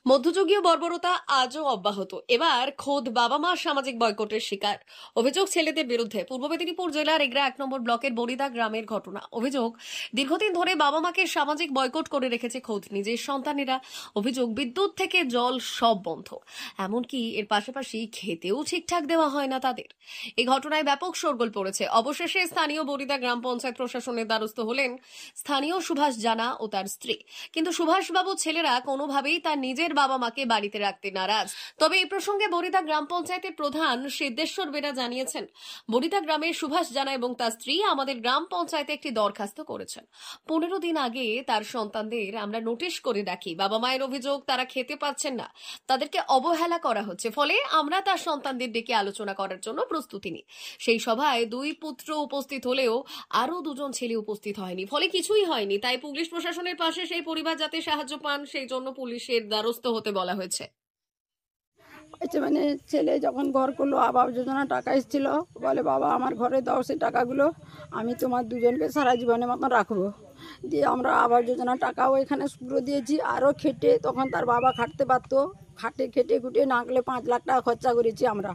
মধ্যযুগীয় বর্বরতা আজও অব্যাহত। এবার খোদ বাবা মা সামাজিক বয়কটের শিকার। অভিযোগ ছেলেদের বিরুদ্ধে। পূর্ব মেদিনীপুর জেলার এগরা 1 নম্বর ব্লকের বরিদা গ্রামের ঘটনা। অভিযোগ, দীর্ঘদিন ধরে বাবা মাকে সামাজিক বয়কট করে রেখেছে খোদ নিজের সন্তানেরা। অভিযোগ, বিদ্যুৎ থেকে জল সব বন্ধ, এমনকি এর পাশাপাশি খেতেও ঠিকঠাক দেওয়া হয় না তাদের। এই ঘটনায় ব্যাপক শোরগোল পড়েছে। অবশেষে স্থানীয় বরিদা গ্রাম পঞ্চায়েত প্রশাসনের দ্বারস্থ হলেন স্থানীয় সুভাষ জানা ও তার স্ত্রী। কিন্তু সুভাষবাবু ছেলেরা কোনোভাবেই তার নিজের বাবা মাকে বাড়িতে রাখতে নারাজ। তবে এই প্রসঙ্গে বরিদা গ্রাম পঞ্চায়েতের প্রধান সিদ্ধেশ্বর বেরা জানিয়েছেন, বরিদা গ্রামের সুভাষ জানা এবং তার স্ত্রী আমাদের গ্রাম পঞ্চায়েতে একটি দরখাস্ত করেছেন। 15 দিন আগে তার সন্তানদের আমরা নোটিশ করে রাখি। বাবা মায়ের অভিযোগ, তারা খেতে পাচ্ছেন না, তাদেরকে অবহেলা করা হচ্ছে। ফলে আমরা তার সন্তানদের ডেকে আলোচনা করার জন্য প্রস্তুতি নিই। সেই সভায় 2 পুত্র উপস্থিত হলেও আরো 2জন ছেলে উপস্থিত হয়নি। ফলে কিছুই হয়নি। তাই পুলিশ প্রশাসনের পাশে সেই পরিবার যাতে সাহায্য পান, সেই জন্য পুলিশের দ্বারস্থ হতে বলা হয়েছে। মানে ছেলে যখন ঘর করলো, আবাস যোজনা টাকা এসেছিল, বলে বাবা আমার ঘরে দাও সেই টাকাগুলো, আমি তোমার দুজনকে সারা জীবনের মতন রাখবো। দিয়ে আমরা আবাস যোজনা টাকাও এখানে পুরো দিয়েছি। আরও খেটে, তখন তার বাবা খাটতে পারতো, খেটে খুটে না গেলে 5 লাখ টাকা খরচা করেছি আমরা।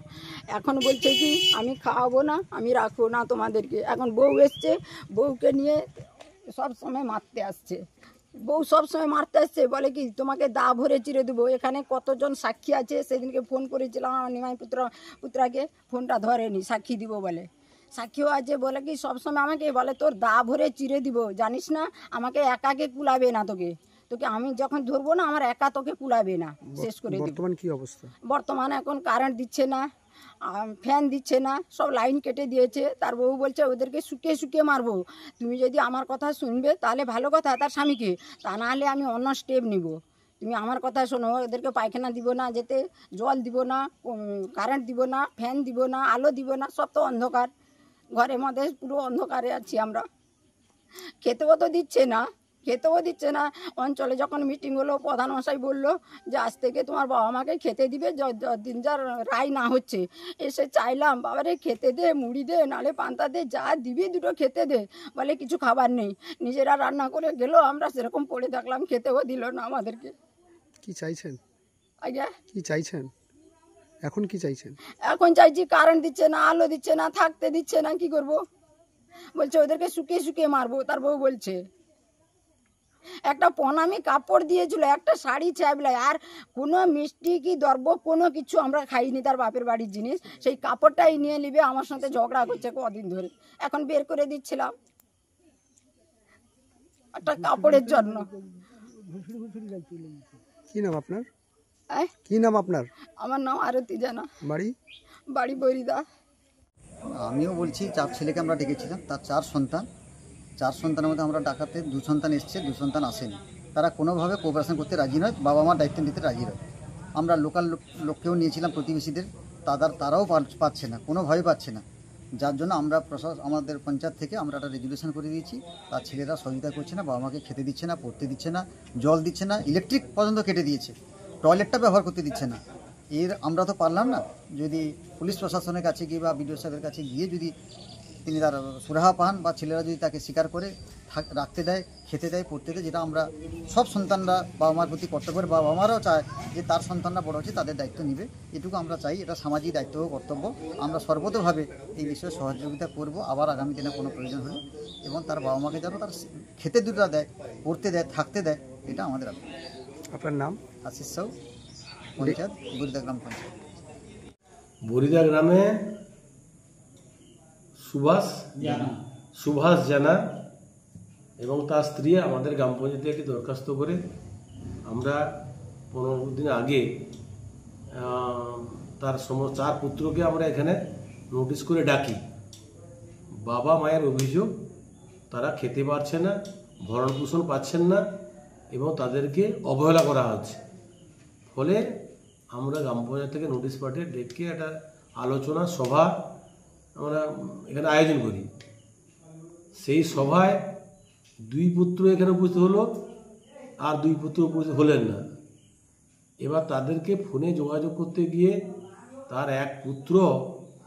এখন বলছে কি আমি খাওয়াবো না, আমি রাখবো না তোমাদেরকে। এখন বউ এসছে, বউকে নিয়ে সব সময় মারতে আসছে। বউ সব সময় মারতে আসছে, বলে কি তোমাকে দা ভরে চিরে দেবো। এখানে কতজন সাক্ষী আছে, সেদিনকে ফোন করেছিলাম আমার নিমাই পুত্রাকে, ফোনটা ধরেনি, সাক্ষী দিব বলে। সাক্ষীও আছে, বলে কি সবসময় আমাকে বলে তোর দা ভরে চিরে দিব, জানিস না আমাকে একাকে কুলাবে না, তোকে আমি যখন ধরবো না আমার একা তোকে কুলাবে না, শেষ করে দিব। বর্তমান কি অবস্থা? বর্তমানে এখন কারেন্ট দিচ্ছে না, ফ্যান দিচ্ছে না, সব লাইন কেটে দিয়েছে। তার বউ বলছে ওদেরকে শুকিয়ে শুকিয়ে মারবো, তুমি যদি আমার কথা শুনবে তাহলে ভালো কথা, তার স্বামীকে, তা নাহলে আমি অন্য স্টেপ নিব। তুমি আমার কথা শোনো, এদেরকে পায়খানা দিব না যেতে, জল দিব না, কারেন্ট দিব না, ফ্যান দিব না, আলো দিব না, সব তো অন্ধকার। ঘরের মধ্যে পুরো অন্ধকারে আছি আমরা। খেতেও তো দিচ্ছে না, অঞ্চলে যখন মিটিং হলো, প্রধানমশাই বললো যে আজ থেকে তোমার বাবা মাকে খেতে দিবে, দিন যার রায় না হচ্ছে। এসে চাইলাম বাবারে খেতে দে, মুড়ি দে, নালে পান্তা দে, যা দিবি দুটো খেতে দে। বলে কিছু খাবার নেই, নিজেরা রান্না করে গেলো, আমরা সেরকম পড়ে থাকলাম, খেতেও দিল না আমাদেরকে। কি চাইছেন? আজ্ঞা কি চাইছেন এখন? কি চাইছেন এখন? চাইছি কারেন্ট দিচ্ছে না, আলো দিচ্ছে না, থাকতে দিচ্ছে না, কি করব? বলছে ওদেরকে শুকিয়ে শুকিয়ে মারবো, তার বউ বলছে। একটা পনামি কাপড় দিয়েছিল, একটা শাড়ি চাইবলাই, আর কোনো মিষ্টি কি দ্রব্য কোনো কিছু আমরা খাইনি, তার বাপের বাড়ির জিনিস। সেই কাপড়টাই নিয়ে নিবে, আমার সাথে ঝগড়া করছে কদিন ধরে। এখন বের করে দিচ্ছিলাম একটা কাপড়ের জন্য। কি নাম আপনার? কি নাম আপনার? আমার নাম আরতি জানা, বাড়ি বরিদা। আমিও বলছি, 4 ছেলেকে আমরা ডেকেছিলাম, তার 4 সন্তান। 4 সন্তানের মধ্যে আমরা ডাকাতে 2 সন্তান এসছে, 2 সন্তান আসেনি। তারা কোনোভাবে কোঅপারেশন করতে রাজি নয়, বাবা মার দায়িত্ব নিতে রাজি নয়। আমরা লোকাল লোককেও নিয়েছিলাম, প্রতিবেশীদের, তারাও পাচ্ছে না, কোনোভাবে পাচ্ছে না। যার জন্য আমরা আমাদের পঞ্চায়েত থেকে আমরা একটা রেজুলেশন করে দিয়েছি। তার ছেলেরা সহযোগিতা করছে না, বাবা মাকে খেতে দিচ্ছে না, পড়তে দিচ্ছে না, জল দিচ্ছে না, ইলেকট্রিক পর্যন্ত কেটে দিয়েছে, টয়লেটটা ব্যবহার করতে দিচ্ছে না। আমরা তো পারলাম না, যদি পুলিশ প্রশাসনের কাছে গিয়ে বা বিডিও সাহেবের কাছে গিয়ে যদি তিনি তার সুরাহা পান, বা ছেলেরা যদি তাকে স্বীকার করে রাখতে দেয়, খেতে দেয়, পড়তে দেয়, যেটা আমরা সব সন্তানরা বাবা মার প্রতি কর্তব্য, বাবা মারাও চায় যে তার সন্তানরা বড় হচ্ছে, তাদের দায়িত্ব নিবে, এটুকু আমরা চাই। এটা সামাজিক দায়িত্ব ও কর্তব্য। আমরা সর্বতোভাবে এই বিষয়ে সহযোগিতা করব আবার আগামী দিনে কোনো প্রয়োজন হলে, এবং তার বাবা মাকে যেন তার খেতে দুটা দেয়, পড়তে দেয়, থাকতে দেয়, এটা আমাদের আগ্রহ। আপনার নাম? আশিস সাউ, পঞ্চায়েত, বরিদা গ্রাম পঞ্চায়েত। বরিদা গ্রামে সুভাষ জানা এবং তার স্ত্রী আমাদের গ্রাম পঞ্চায়েতে একটি দরখাস্ত করে আমরা 15 দিন আগে তার 4 পুত্রকে আমরা এখানে নোটিশ করে ডাকি। বাবা মায়ের অভিযোগ, তারা খেতে পারছে না, ভরণ পোষণ পাচ্ছেন না এবং তাদেরকে অবহেলা করা হচ্ছে। ফলে আমরা গ্রাম পঞ্চায়েত থেকে নোটিশ পাঠিয়ে ডেকে একটা আলোচনা সভা আমরা এখানে আয়োজন করি। সেই সভায় 2 পুত্র এখানে উপস্থিত হলো, আর 2 পুত্র উপস্থিত হলেন না। এবার তাদেরকে ফোনে যোগাযোগ করতে গিয়ে তার এক পুত্র,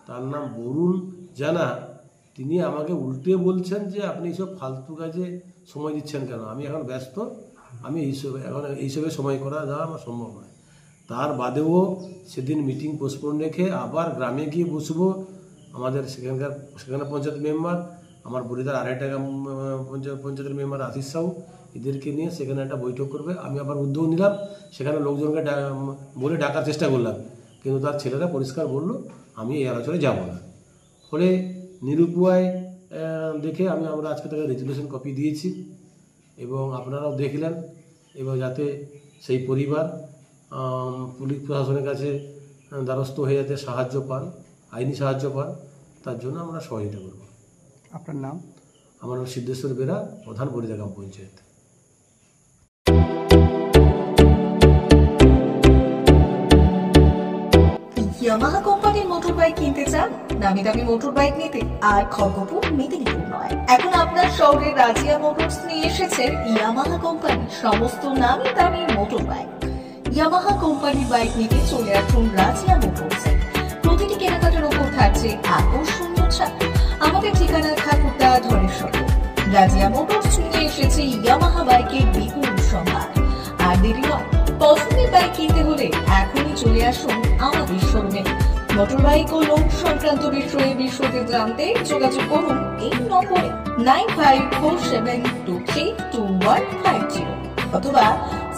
তার নাম বরুণ জানা, তিনি আমাকে উল্টে বলছেন যে আপনি সব ফালতু কাজে সময় দিচ্ছেন কেন, আমি এখন ব্যস্ত, আমি এখন এইসবে সময় করা যাওয়া আমার সম্ভব নয়। তার বাদেও সেদিন মিটিং পোস্টপোন রেখে আবার গ্রামে গিয়ে বসবো। আমাদের সেখানে পঞ্চায়েত মেম্বার, আমার বরিদার আড়াইটা পঞ্চায়েতের মেম্বার আশিস সাহু, এদেরকে নিয়ে সেখানে একটা বৈঠক করবে। আমি আবার উদ্যোগ নিলাম, সেখানে লোকজনকে বলে ডাকার চেষ্টা করলাম, কিন্তু তার ছেলেরা পরিষ্কার বললো আমি এই আলোচনায় যাব না। ফলে নিরুপায় দেখে আমরা আজকে তাকে রেজুলেশন কপি দিয়েছি এবং আপনারাও দেখলেন, এবং যাতে সেই পরিবার পুলিশ প্রশাসনের কাছে দ্বারস্থ হয়ে যাতে সাহায্য পান, আইনি সাহায্য পান, তার জন্য আমরা সহযোগিতা করব। আপনার নাম? আমার নাম সিদ্ধেশ্বর বেরা, প্রধান বরিদা গ্রাম পঞ্চায়েত। ইয়ামাহা কোম্পানির মোটর বাইক কিনতে চান? নামি দামি মোটর বাইক নিতে আর খড়গপুর মেদিনীপুর নয়, এখন আপনার শহরের রাজিয়া মোটরস নিয়ে এসেছে ইয়ামাহা কোম্পানি সমস্ত নামি দামি মোটর বাইক। ইয়ামাহা কোম্পানির বাইক নিতে চলে আসুন রাজিয়া মোটরসে। প্রতিটি কেনাকাটার উপর থাকছে আকর্ষণীয় ছাড়। আমাদের ঠিকানা ঠাকুরদা ধরেশ্বর। রাজিয়া মোটরস নিয়ে এসেছে ইয়ামাহা বাইকের বিপুল সম্ভার। আর দেরি নয়, পছন্দের বাইক কিনতে হলে এখনই চলে আসুন আমাদের শোরুমে। মোটর বাইক ও লোন সংক্রান্ত বিষয়ে বিশদে জানতে যোগাযোগ করুন এই নম্বরে 9547232150 অথবা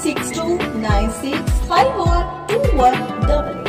6296512188।